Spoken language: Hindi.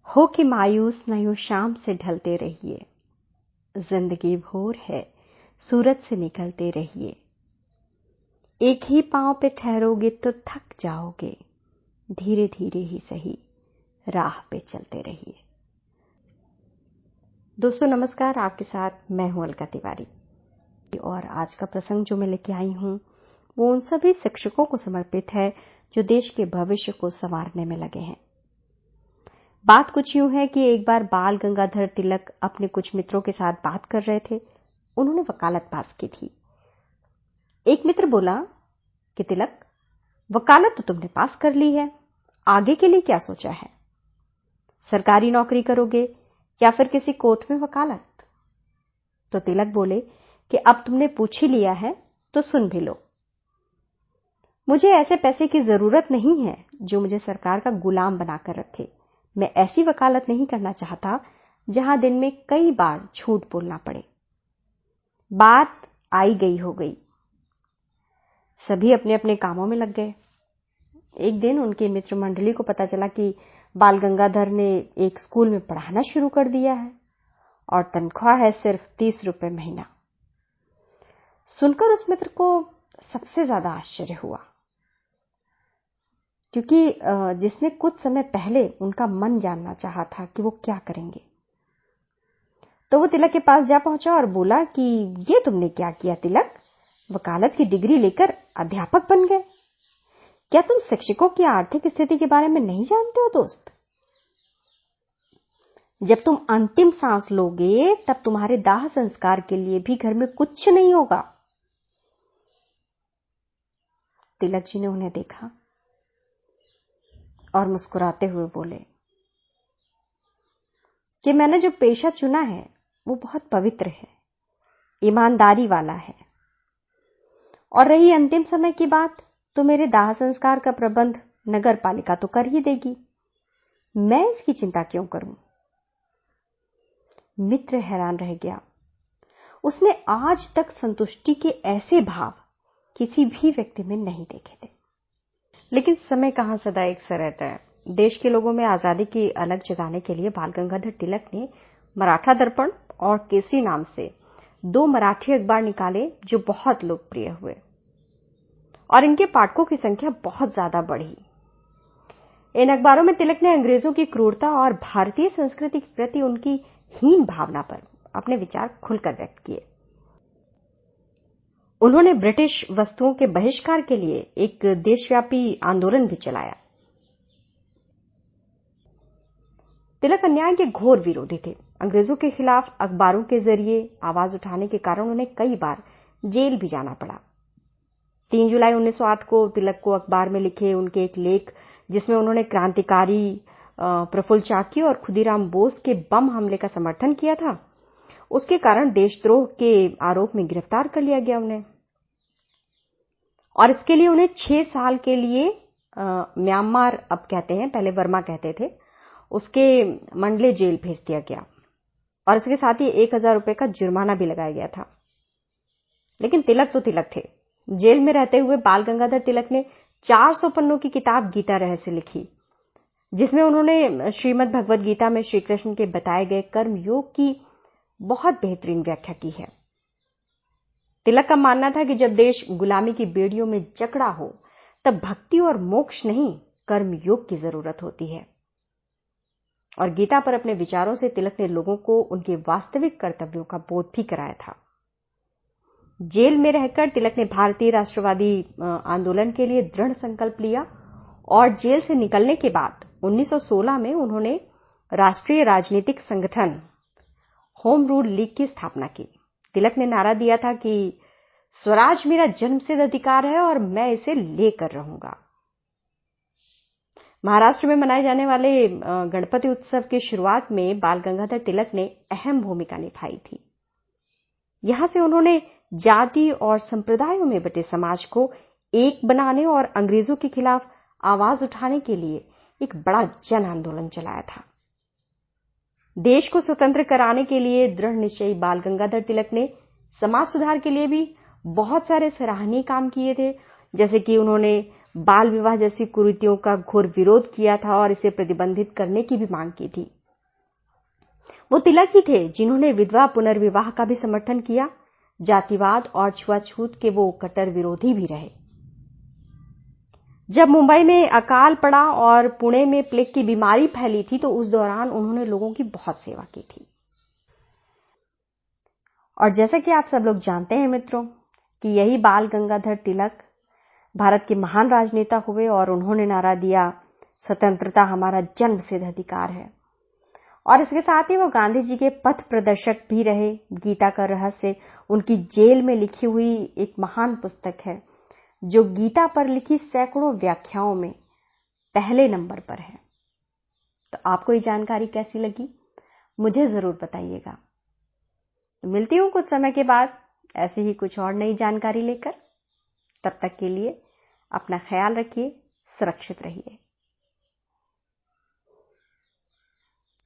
हो कि मायूस न यूं शाम से ढलते रहिए, जिंदगी भोर है सूरज से निकलते रहिए। एक ही पांव पे ठहरोगे तो थक जाओगे, धीरे धीरे ही सही राह पे चलते रहिए। दोस्तों नमस्कार, आपके साथ मैं हूं अलका तिवारी और आज का प्रसंग जो मैं लेके आई हूं वो उन सभी शिक्षकों को समर्पित है जो देश के भविष्य को संवारने में लगे हैं। बात कुछ यूं है कि एक बार बाल गंगाधर तिलक अपने कुछ मित्रों के साथ बात कर रहे थे। उन्होंने वकालत पास की थी। एक मित्र बोला कि तिलक, वकालत तो तुमने पास कर ली है, आगे के लिए क्या सोचा है? सरकारी नौकरी करोगे या फिर किसी कोर्ट में वकालत? तो तिलक बोले कि अब तुमने पूछ ही लिया है तो सुन भी लो। मुझे ऐसे पैसे की जरूरत नहीं है जो मुझे सरकार का गुलाम बनाकर रखे। मैं ऐसी वकालत नहीं करना चाहता जहां दिन में कई बार झूठ बोलना पड़े। बात आई गई हो गई। सभी अपने अपने कामों में लग गए। एक दिन उनके मित्र मंडली को पता चला कि बाल गंगाधर ने एक स्कूल में पढ़ाना शुरू कर दिया है और तनख्वाह है सिर्फ 30 रुपए महीना। सुनकर उस मित्र को सबसे ज्यादा आश्चर्य हुआ, क्योंकि जिसने कुछ समय पहले उनका मन जानना चाहा था कि वो क्या करेंगे। तो वो तिलक के पास जा पहुंचा और बोला कि ये तुमने क्या किया तिलक? वकालत की डिग्री लेकर अध्यापक बन गए। क्या तुम शिक्षकों की आर्थिक स्थिति के बारे में नहीं जानते हो दोस्त? जब तुम अंतिम सांस लोगे तब तुम्हारे दाह संस्कार के लिए भी घर में कुछ नहीं होगा। तिलक जी ने उन्हें देखा और मुस्कुराते हुए बोले कि मैंने जो पेशा चुना है वो बहुत पवित्र है, ईमानदारी वाला है। और रही अंतिम समय की बात, तो मेरे दाह संस्कार का प्रबंध नगर पालिका तो कर ही देगी। मैं इसकी चिंता क्यों करूं? मित्र हैरान रह गया। उसने आज तक संतुष्टि के ऐसे भाव किसी भी व्यक्ति में नहीं देखे थे। लेकिन समय कहां सदा एक सा रहता है। देश के लोगों में आजादी की अलग जगाने के लिए बाल गंगाधर तिलक ने मराठा दर्पण और केसरी नाम से 2 मराठी अखबार निकाले जो बहुत लोकप्रिय हुए और इनके पाठकों की संख्या बहुत ज्यादा बढ़ी। इन अखबारों में तिलक ने अंग्रेजों की क्रूरता और भारतीय संस्कृति के प्रति उनकी हीन भावना पर अपने विचार खुलकर व्यक्त किए। उन्होंने ब्रिटिश वस्तुओं के बहिष्कार के लिए एक देशव्यापी आंदोलन भी चलाया। तिलक अन्याय के घोर विरोधी थे। अंग्रेजों के खिलाफ अखबारों के जरिए आवाज उठाने के कारण उन्हें कई बार जेल भी जाना पड़ा। 3 जुलाई 1908 को तिलक को अखबार में लिखे उनके एक लेख, जिसमें उन्होंने क्रांतिकारी प्रफुल्ल चाकी और खुदीराम बोस के बम हमले का समर्थन किया था, उसके कारण देशद्रोह के आरोप में गिरफ्तार कर लिया गया उन्हें। और इसके लिए उन्हें 6 साल के लिए म्यांमार, अब कहते हैं, पहले वर्मा कहते थे, उसके मंडले जेल भेज दिया गया और इसके साथ ही 1000 रुपए का जुर्माना भी लगाया गया था। लेकिन तिलक तो तिलक थे। जेल में रहते हुए बाल गंगाधर तिलक ने 400 पन्नों की किताब गीता रहस्य लिखी, जिसमें उन्होंने श्रीमद् भगवद गीता में श्री कृष्ण के बताए गए कर्म योग की बहुत बेहतरीन व्याख्या की है। तिलक का मानना था कि जब देश गुलामी की बेड़ियों में जकड़ा हो तब भक्ति और मोक्ष नहीं, कर्म योग की जरूरत होती है। और गीता पर अपने विचारों से तिलक ने लोगों को उनके वास्तविक कर्तव्यों का बोध भी कराया था। जेल में रहकर तिलक ने भारतीय राष्ट्रवादी आंदोलन के लिए दृढ़ संकल्प लिया और जेल से निकलने के बाद 1916 में उन्होंने राष्ट्रीय राजनीतिक संगठन होम रूल लीग की स्थापना की। तिलक ने नारा दिया था कि स्वराज मेरा जन्मसिद्ध अधिकार है और मैं इसे लेकर रहूंगा। महाराष्ट्र में मनाए जाने वाले गणपति उत्सव की शुरुआत में बाल गंगाधर तिलक ने अहम भूमिका निभाई थी। यहां से उन्होंने जाति और संप्रदायों में बटे समाज को एक बनाने और अंग्रेजों के खिलाफ आवाज उठाने के लिए एक बड़ा जन आंदोलन चलाया था। देश को स्वतंत्र कराने के लिए दृढ़ निश्चयी बाल गंगाधर तिलक ने समाज सुधार के लिए भी बहुत सारे सराहनीय काम किए थे, जैसे कि उन्होंने बाल विवाह जैसी कुरीतियों का घोर विरोध किया था और इसे प्रतिबंधित करने की भी मांग की थी। वो तिलक ही थे जिन्होंने विधवा पुनर्विवाह का भी समर्थन किया। जातिवाद और छुआछूत के वो कट्टर विरोधी भी रहे। जब मुंबई में अकाल पड़ा और पुणे में प्लेग की बीमारी फैली थी तो उस दौरान उन्होंने लोगों की बहुत सेवा की थी। और जैसा कि आप सब लोग जानते हैं मित्रों कि यही बाल गंगाधर तिलक भारत के महान राजनेता हुए और उन्होंने नारा दिया, स्वतंत्रता हमारा जन्मसिद्ध अधिकार है। और इसके साथ ही वो गांधी जी के पथ प्रदर्शक भी रहे। गीता का रहस्य उनकी जेल में लिखी हुई एक महान पुस्तक है जो गीता पर लिखी सैकड़ों व्याख्याओं में पहले नंबर पर है। तो आपको ये जानकारी कैसी लगी मुझे जरूर बताइएगा। मिलती हूं कुछ समय के बाद ऐसी ही कुछ और नई जानकारी लेकर। तब तक के लिए अपना ख्याल रखिए, सुरक्षित रहिए।